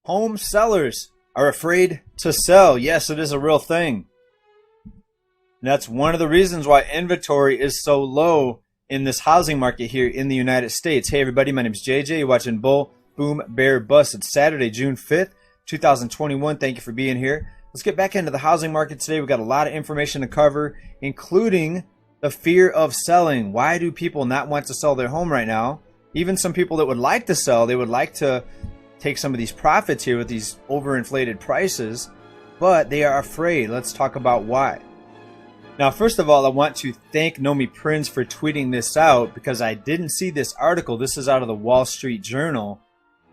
Home sellers are afraid to sell. Yes, it is a real thing. And that's one of the reasons why inventory is so low in this housing market here in the United States. Hey everybody, my name is JJ. You're watching Bull, Boom, Bear, Bust. It's Saturday, June 5th, 2021. Thank you for being here. Let's get back into the housing market today. We've got a lot of information to cover, including the fear of selling. Why do people not want to sell their home right now? Even some people that would like to sell, they would like to take some of these profits here with these overinflated prices, but they are afraid. Let's talk about why. Now, first of all, I want to thank Nomi Prinz for tweeting this out because I didn't see this article. This is out of the Wall Street Journal,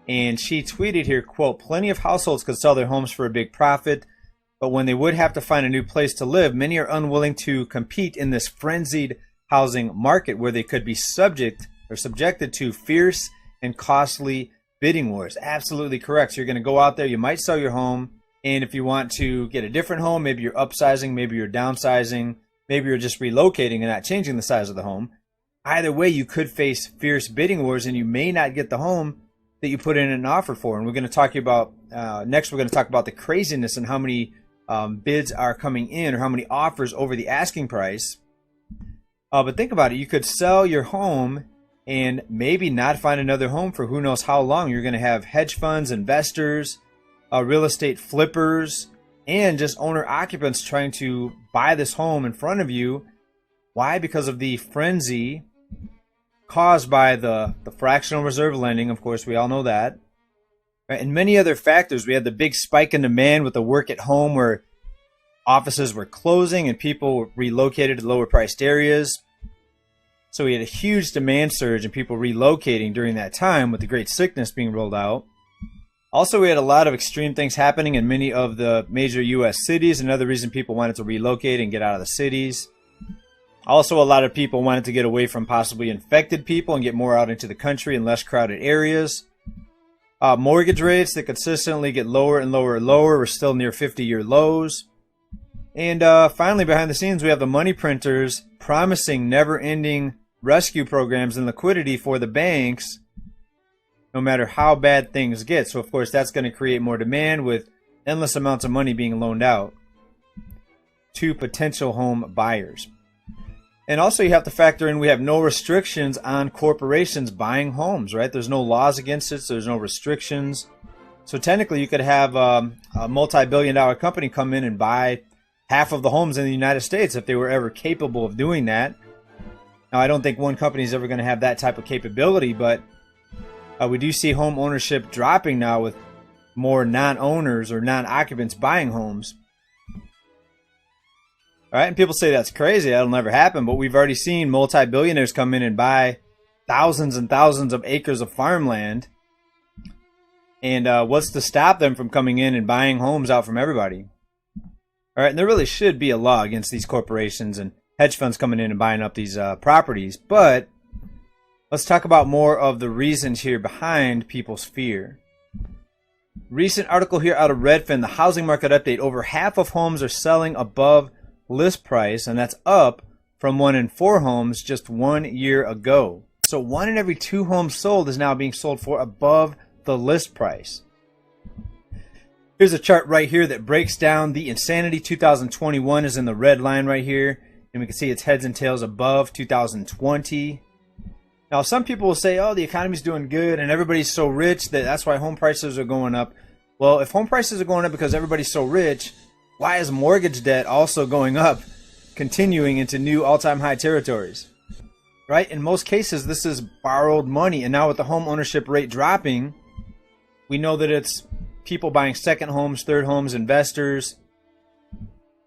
and she tweeted here, quote, "Plenty of households could sell their homes for a big profit, but when they would have to find a new place to live, many are unwilling to compete in this frenzied housing market where they could be subjected to fierce and costly bidding wars." Absolutely correct. So you're going to go out there, you might sell your home, and if you want to get a different home, maybe you're upsizing, maybe you're downsizing, maybe you're just relocating and not changing the size of the home. Either way, you could face fierce bidding wars and you may not get the home that you put in an offer for. And we're going to talk about, next we're going to talk about the craziness and how many bids are coming in or how many offers over the asking price. But think about it. You could sell your home and maybe not find another home for who knows how long. You're going to have hedge funds, investors, real estate flippers, and just owner occupants trying to buy this home in front of you. Why? Because of the frenzy caused by the fractional reserve lending. Of course, we all know that. Right? And many other factors. We had the big spike in demand with the work at home where offices were closing and people relocated to lower priced areas. So we had a huge demand surge and people relocating during that time with the Great Sickness being rolled out. Also, we had a lot of extreme things happening in many of the major U.S. cities. Another reason people wanted to relocate and get out of the cities. Also, a lot of people wanted to get away from possibly infected people and get more out into the country and less crowded areas. Mortgage rates that consistently get lower and lower and lower. We're still near 50-year lows. And finally, behind the scenes, we have the money printers promising never-ending rescue programs and liquidity for the banks no matter how bad things get. So, of course, that's going to create more demand with endless amounts of money being loaned out to potential home buyers. And also you have to factor in we have no restrictions on corporations buying homes, right? There's no laws against it, so there's no restrictions. So technically you could have a multi-billion-dollar company come in and buy half of the homes in the United States if they were ever capable of doing that. Now, I don't think one company is ever going to have that type of capability, but we do see home ownership dropping now with more non-owners or non-occupants buying homes. All right, and people say that's crazy, that'll never happen, but we've already seen multi-billionaires come in and buy thousands and thousands of acres of farmland. And what's to stop them from coming in and buying homes out from everybody? All right, and there really should be a law against these corporations and hedge funds coming in and buying up these properties, but let's talk about more of the reasons here behind people's fear. Recent article here out of Redfin, the housing market update. Over half of homes are selling above list price, and that's up from 1 in 4 homes just 1 year ago. So 1 in every 2 homes sold is now being sold for above the list price. Here's a chart right here that breaks down the insanity. 2021 is in the red line right here, and we can see its heads and tails above 2020. Now, some people will say, oh, the economy's doing good and everybody's so rich that's why home prices are going up. Well, if home prices are going up because everybody's so rich, why is mortgage debt also going up, continuing into new all-time high territories? Right? In most cases, this is borrowed money. And now with the home ownership rate dropping, we know that it's people buying second homes, third homes, investors,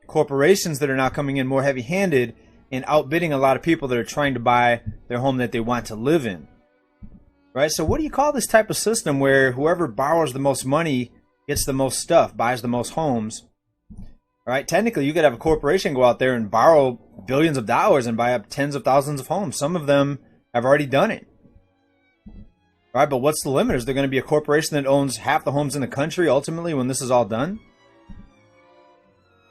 corporations that are now coming in more heavy-handed and outbidding a lot of people that are trying to buy their home that they want to live in. Right? So what do you call this type of system where whoever borrows the most money gets the most stuff, buys the most homes? All right, technically you could have a corporation go out there and borrow billions of dollars and buy up tens of thousands of homes. Some of them have already done it. All right, but what's the limit? Is there going to be a corporation that owns half the homes in the country ultimately when this is all done?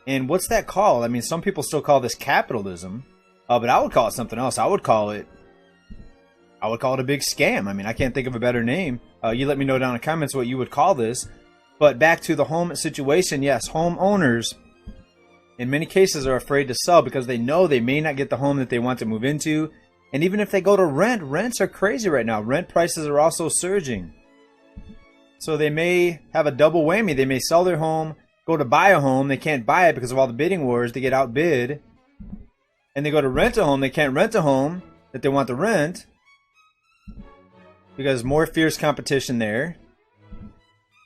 And what's that called? I mean, some people still call this capitalism, but I would call it something else. I would call it a big scam. I mean, I can't think of a better name. You let me know down in the comments what you would call this. But back to the home situation, yes, homeowners in many cases are afraid to sell because they know they may not get the home that they want to move into. And even if they go to rent, rents are crazy right now. Rent prices are also surging. So they may have a double whammy. They may sell their home, go to buy a home. They can't buy it because of all the bidding wars. They get outbid. And they go to rent a home. They can't rent a home that they want to rent because more fierce competition there.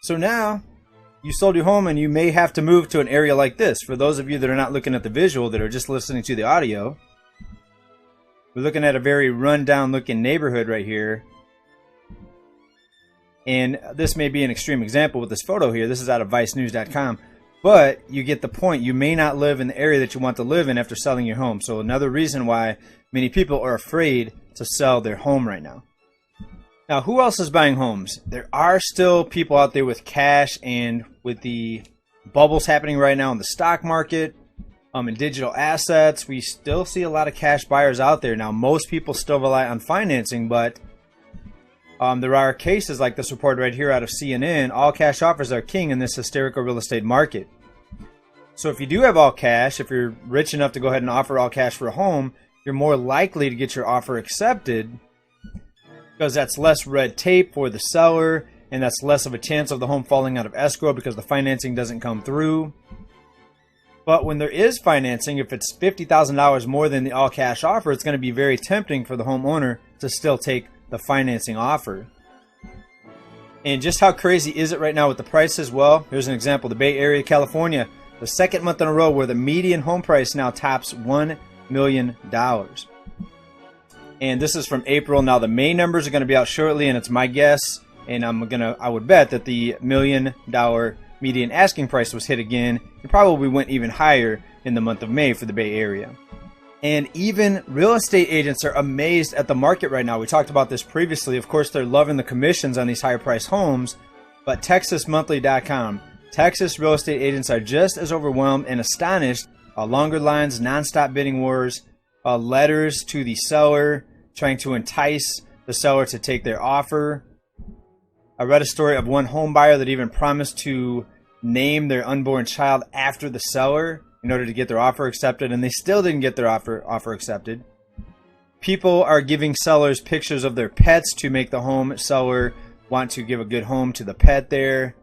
So now you sold your home and you may have to move to an area like this. For those of you that are not looking at the visual, that are just listening to the audio, we're looking at a very run-down looking neighborhood right here. And this may be an extreme example with this photo here. This is out of vicenews.com. But you get the point. You may not live in the area that you want to live in after selling your home. So another reason why many people are afraid to sell their home right now. Now, who else is buying homes? There are still people out there with cash, and with the bubbles happening right now in the stock market, in digital assets, we still see a lot of cash buyers out there. Now, most people still rely on financing, but there are cases like this report right here out of CNN. All cash offers are king in this hysterical real estate market. So if you do have all cash, if you're rich enough to go ahead and offer all cash for a home, you're more likely to get your offer accepted because that's less red tape for the seller, and that's less of a chance of the home falling out of escrow because the financing doesn't come through. But when there is financing, if it's $50,000 more than the all cash offer, it's going to be very tempting for the homeowner to still take the financing offer. And just how crazy is it right now with the prices? Well, here's an example. The Bay Area, California, the second month in a row where the median home price now tops $1 million. And this is from April. Now the May numbers are going to be out shortly, and it's my guess, and I would bet that the $1 million median asking price was hit again. It probably went even higher in the month of May for the Bay Area. And even real estate agents are amazed at the market right now. We talked about this previously. Of course, they're loving the commissions on these higher priced homes, but TexasMonthly.com, Texas real estate agents are just as overwhelmed and astonished. Longer lines, nonstop bidding wars, letters to the seller trying to entice the seller to take their offer. I read a story of one home buyer that even promised to name their unborn child after the seller in order to get their offer accepted, and they still didn't get their offer accepted. People are giving sellers pictures of their pets to make the home seller want to give a good home to the pet there.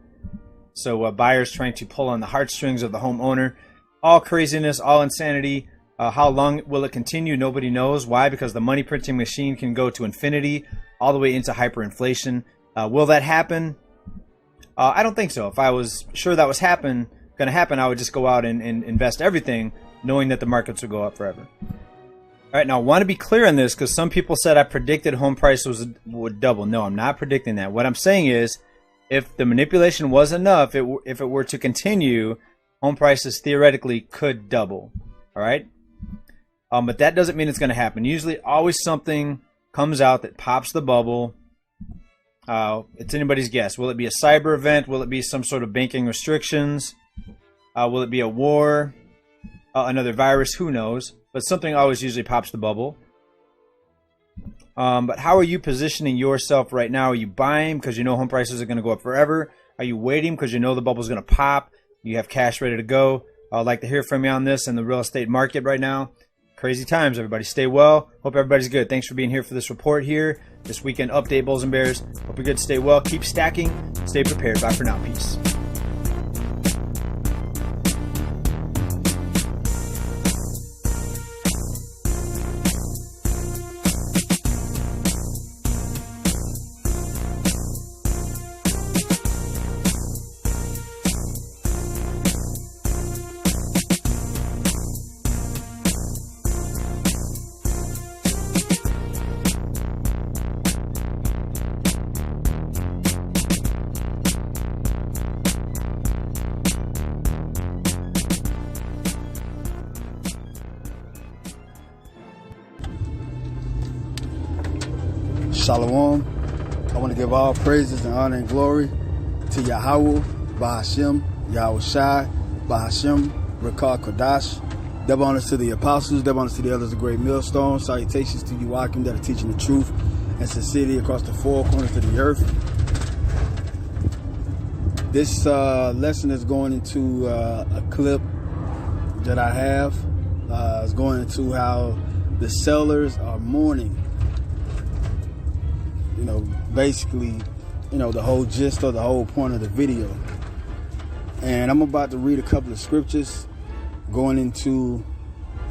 So buyers trying to pull on the heartstrings of the homeowner. All craziness, all insanity. How long will it continue? Nobody knows. Why? Because the money printing machine can go to infinity, all the way into hyperinflation. Will that happen? I don't think so. If I was sure that was going to happen, I would just go out and invest everything, knowing that the markets would go up forever. All right, now I want to be clear on this because some people said I predicted home prices would double. No, I'm not predicting that. What I'm saying is, if the manipulation was enough, if it were to continue, home prices theoretically could double. All right? But that doesn't mean it's going to happen. Usually, always something comes out that pops the bubble. It's anybody's guess. Will it be a cyber event? Will it be some sort of banking restrictions? Will it be a war? Another virus? Who knows? But something always usually pops the bubble. But how are you positioning yourself right now? Are you buying because you know home prices are going to go up forever? Are you waiting because you know the bubble's going to pop? You have cash ready to go? I'd like to hear from you on this in the real estate market right now. Crazy times, everybody. Stay well. Hope everybody's good. Thanks for being here for this report here. This weekend update, Bulls and Bears. Hope you're good. Stay well. Keep stacking. Stay prepared. Bye for now. Peace. Shalom. I want to give all praises and honor and glory to Yahweh, Bahashem, Yahweh Shai, Bahashem, Rakah Kodash. Double honors to the apostles, double honors to the elders of Great Millstone. Salutations to you, Akim, that are teaching the truth and sincerity across the four corners of the earth. This lesson is going into a clip that I have. It's going into how the sellers are mourning. Basically, the whole gist or the whole point of the video. And I'm about to read a couple of scriptures going into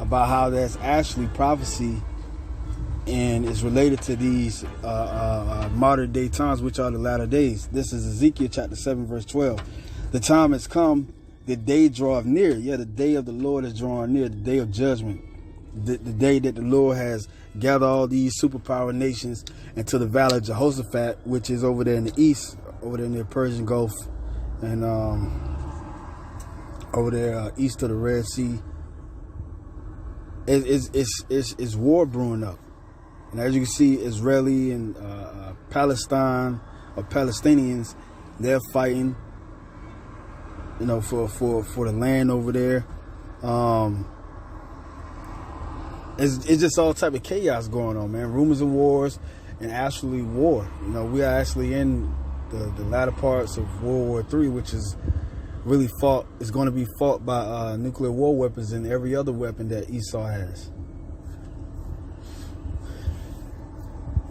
about how that's actually prophecy and is related to these modern day times, which are the latter days. This is Ezekiel chapter 7, verse 12. The time has come, the day draweth near. Yeah, the day of the Lord is drawing near, the day of judgment. The day that the Lord has gathered all these superpower nations into the valley of Jehoshaphat, which is over there in the east, over there in the Persian Gulf, and over there east of the Red Sea. It's war brewing up. And as you can see, Israeli and Palestine or Palestinians, they're fighting, for the land over there. It's just all type of chaos going on, man. Rumors of wars and actually war. We are actually in the latter parts of World War III, which is really is going to be fought by nuclear war weapons and every other weapon that Esau has.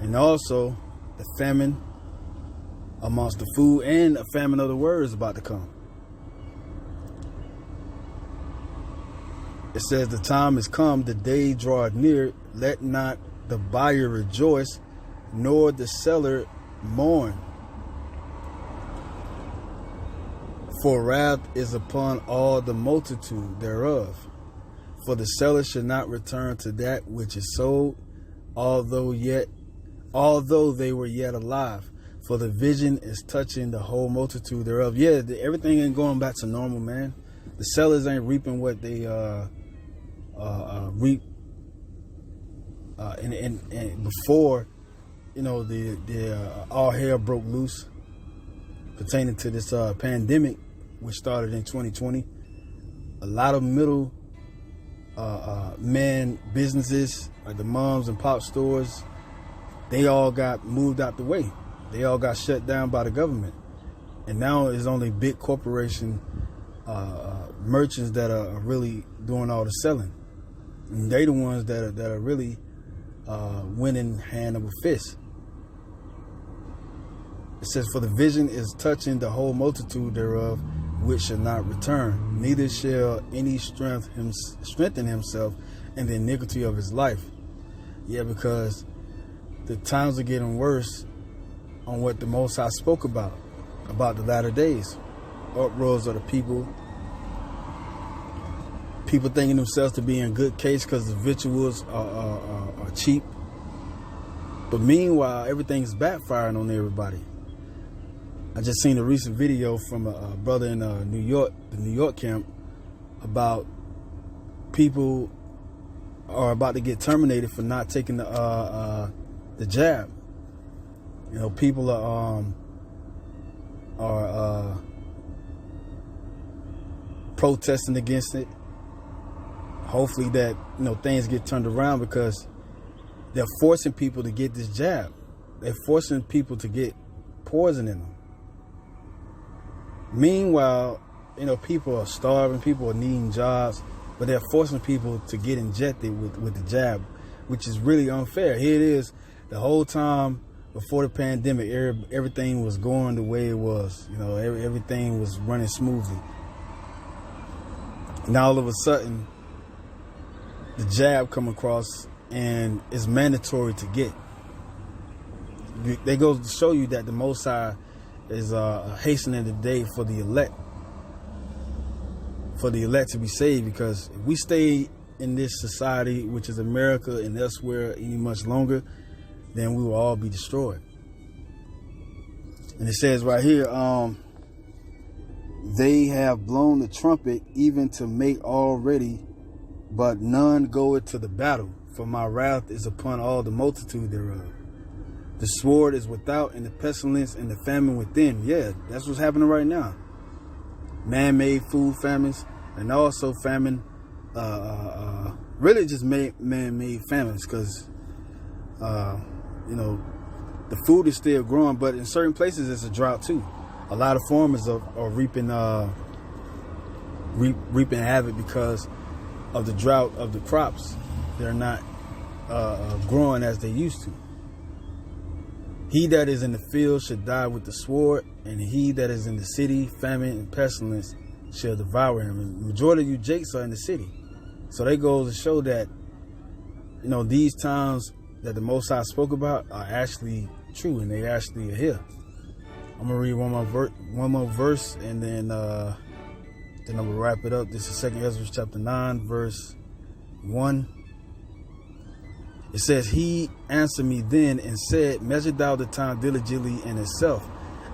And also, the famine amongst the food and a famine of the word is about to come. It says, the time is come, the day draweth near, let not the buyer rejoice, nor the seller mourn. For wrath is upon all the multitude thereof. For the seller should not return to that which is sold, although they were yet alive. For the vision is touching the whole multitude thereof. Yeah, everything ain't going back to normal, man. The sellers ain't reaping what they reap. And before, the all hell broke loose pertaining to this pandemic, which started in 2020. A lot of middle man businesses, like the moms and pop stores, they all got moved out the way. They all got shut down by the government. And now it's only big corporation merchants that are really doing all the selling. And they the ones that are really winning hand over fist. It says, for the vision is touching the whole multitude thereof, which shall not return, neither shall any strengthen himself in the iniquity of his life. Yeah, because the times are getting worse on what the Most High spoke about the latter days. Uproars of the people thinking themselves to be in good case because the victuals are cheap. But meanwhile, everything's backfiring on everybody. I just seen a recent video from a brother in New York, the New York camp, about people are about to get terminated for not taking the jab. People are protesting against it. Hopefully that things get turned around, because they're forcing people to get this jab. They're forcing people to get poison in them. Meanwhile, people are starving, people are needing jobs, but they're forcing people to get injected with the jab, which is really unfair. Here it is, the whole time before the pandemic, everything was going the way it was. Everything was running smoothly. Now all of a sudden, the jab come across and it's mandatory to get. They go to show you that the Most High is hastening the day for the elect to be saved, because if we stay in this society, which is America, and elsewhere any much longer, then we will all be destroyed. And it says right here, they have blown the trumpet even to make all ready, but none goeth to the battle, for my wrath is upon all the multitude thereof. The sword is without, and the pestilence and the famine within. Yeah, that's what's happening right now. Man-made food famines, and also famine, really just man-made famines, because, the food is still growing, but in certain places it's a drought too. a lot of farmers are reaping reaping havoc because of the drought of the crops. They're not growing as they used to. He that is in the field should die with the sword, and he that is in the city, famine and pestilence shall devour him. And the majority of you jakes are in the city. So that goes to show that, you know, these times that the Most High spoke about are actually true, and they actually are here. I'm gonna read one more verse, and then I'm gonna wrap it up. This is 2 Ezra chapter 9, verse 1. It says, He answered me then and said, Measure thou the time diligently in itself,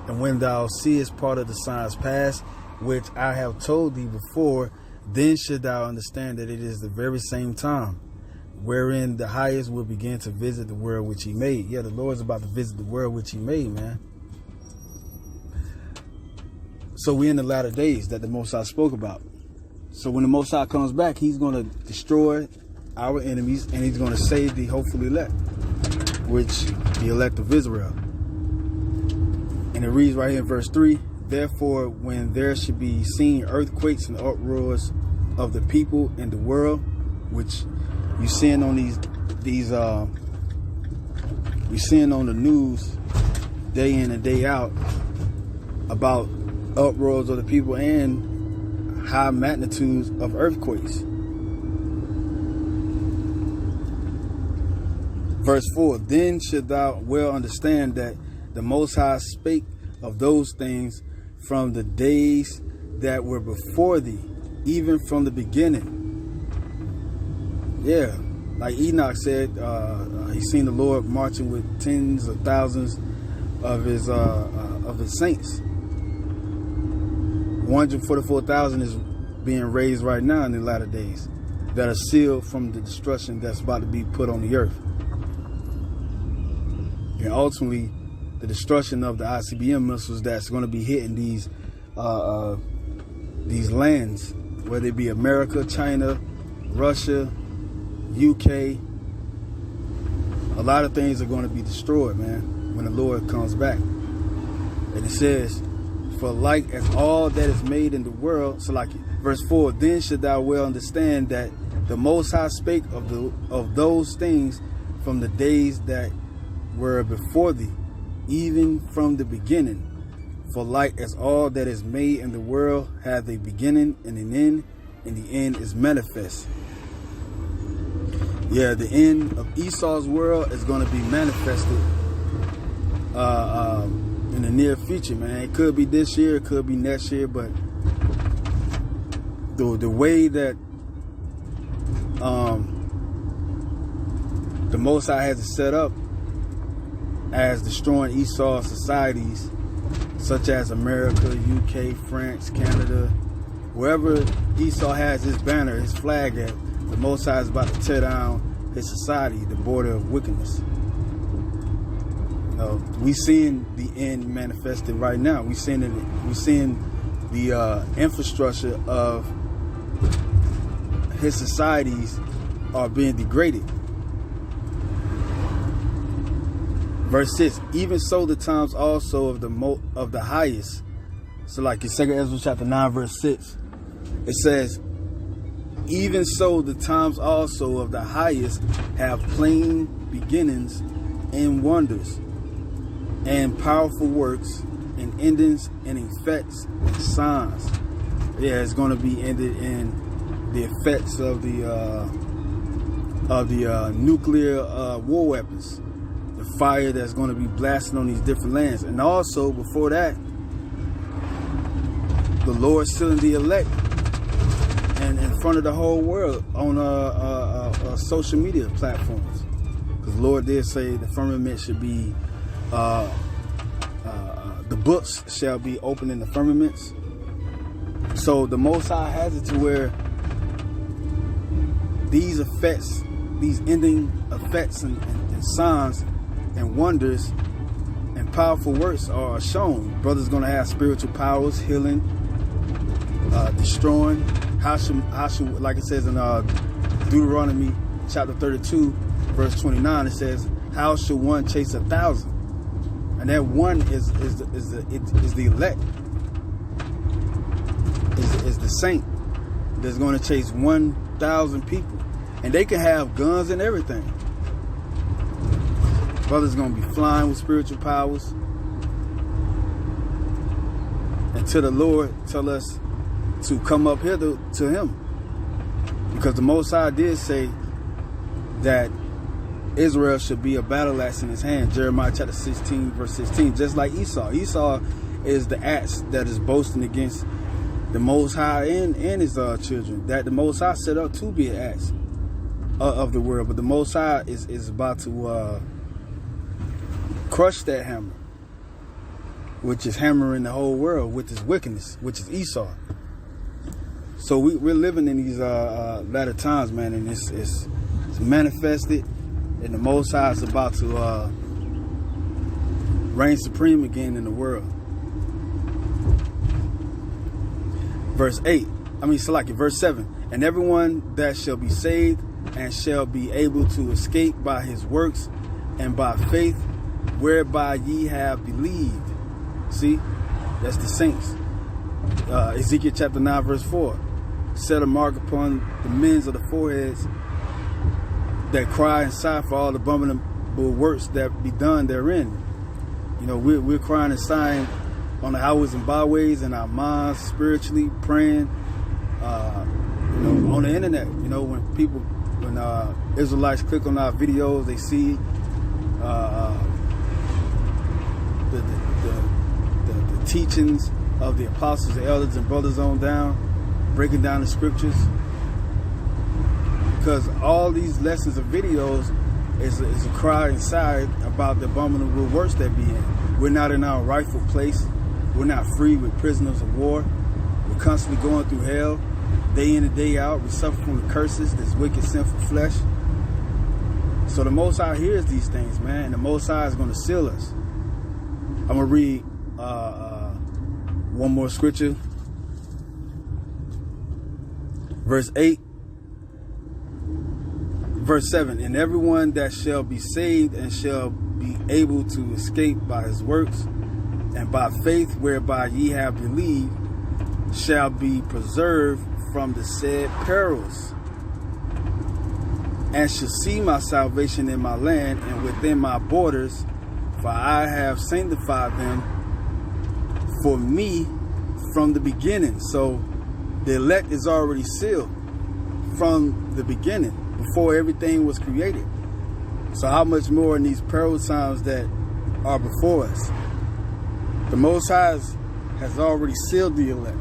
and when thou seest part of the signs past, which I have told thee before, then should thou understand that it is the very same time, wherein the highest will begin to visit the world which he made. Yeah, the Lord's about to visit the world which he made, man. So we're in the latter days that the Most High spoke about. So when the Most High comes back, he's going to destroy our enemies, and he's going to save the hopeful elect, which the elect of Israel. And it reads right here in verse 3, Therefore, when there should be seen earthquakes and uproars of the people in the world, which you seeing on we seeing on the news day in and day out about uproars of the people and high magnitudes of earthquakes. Verse 4, Then should thou well understand that the Most High spake of those things from the days that were before thee, even from the beginning. Yeah, like Enoch said, he seen the Lord marching with tens of thousands of his saints. 144,000 is being raised right now in the latter days that are sealed from the destruction that's about to be put on the earth. And ultimately, the destruction of the ICBM missiles that's going to be hitting these lands, whether it be America, China, Russia, UK. A lot of things are going to be destroyed, man, when the Lord comes back. And it says, For like as all that is made in the world, so like verse 4, Then should thou well understand that the Most High spake of those things from the days that were before thee, even from the beginning. For like as all that is made in the world hath a beginning and an end, and the end is manifest. Yeah, the end of Esau's world is going to be manifested in the near future, man. It could be this year, it could be next year, but the way that the Most High has it set up as destroying Esau's societies, such as America, UK, France, Canada, wherever Esau has his banner, his flag at, the Most High is about to tear down his society, the border of wickedness. You know, we seeing the end manifested right now. We seeing the infrastructure of his societies are being degraded. Verse 6, Even so the times also of the highest. So like in 2 Ezra chapter 9, verse 6, it says, Even so the times also of the highest have plain beginnings and wonders, and powerful works, and endings, and effects, and signs. Yeah, it's going to be ended in the effects of the nuclear war weapons. The fire that's going to be blasting on these different lands. And also, before that, the Lord sealing the elect and in front of the whole world on social media platforms. Because the Lord did say the firmament should be, the books shall be open in the firmaments. So the Most High has it to where these effects, these ending effects and signs and wonders and powerful works are shown. Brothers going to have spiritual powers, healing, destroying. How should, like it says in Deuteronomy chapter 32, verse 29, it says, How should one chase 1,000? And that one is the elect, is the saint that's going to chase 1,000 people, and they can have guns and everything. Brothers going to be flying with spiritual powers. And to the Lord tell us to come up hither to him. Because the Most High did say that Israel should be a battle axe in his hand. Jeremiah chapter 16, verse 16. Just like Esau. Esau is the axe that is boasting against the Most High and his children. That the Most High set up to be an axe of the world. But the Most High is about to crush that hammer, which is hammering the whole world with his wickedness, which is Esau. So we're living in these latter times, man, and it's manifested, and the Most High is about to reign supreme again in the world. Verse 7. And everyone that shall be saved and shall be able to escape by his works and by faith whereby ye have believed. See, that's the saints. Ezekiel chapter 9, verse 4. Set a mark upon the men's of the foreheads that cry and sigh for all the abominable works that be done therein. You know, we're crying and sighing on the highways and byways, in our minds, spiritually, praying, on the internet. You know, when Israelites click on our videos, they see the teachings of the apostles, the elders, and brothers on down, breaking down the scriptures. Because all these lessons of videos is a cry inside about the abominable works that be in. We're not in our rightful place. We're not free. We're prisoners of war. We're constantly going through hell, day in and day out. We suffer from the curses, this wicked, sinful flesh. So the Most High hears these things, man, and the Most High is going to seal us. I'm going to read one more scripture. Verse 8. Verse 7. And everyone that shall be saved and shall be able to escape by his works and by faith whereby ye have believed shall be preserved from the said perils, and shall see my salvation in my land and within my borders, for I have sanctified them for me from the beginning. So the elect is already sealed from the beginning, before everything was created. So how much more in these peril times that are before us? The Most High has already sealed the elect.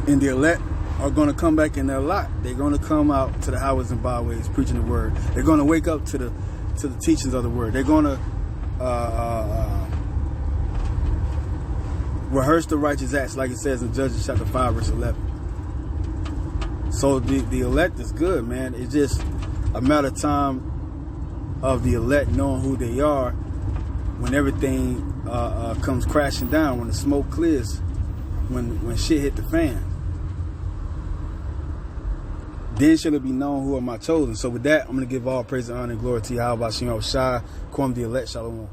And the elect are going to come back in their lot. They're going to come out to the highways and byways preaching the word. They're going to wake up to the teachings of the word. They're going to rehearse the righteous acts, like it says in Judges chapter 5, verse 11. So the elect is good, man. It's just a matter of time of the elect knowing who they are when everything comes crashing down, when the smoke clears, when shit hit the fan. Then shall it be known who are my chosen. So with that, I'm going to give all praise and honor and glory to Yahweh Shem Shai, Kwam the elect, Shalom.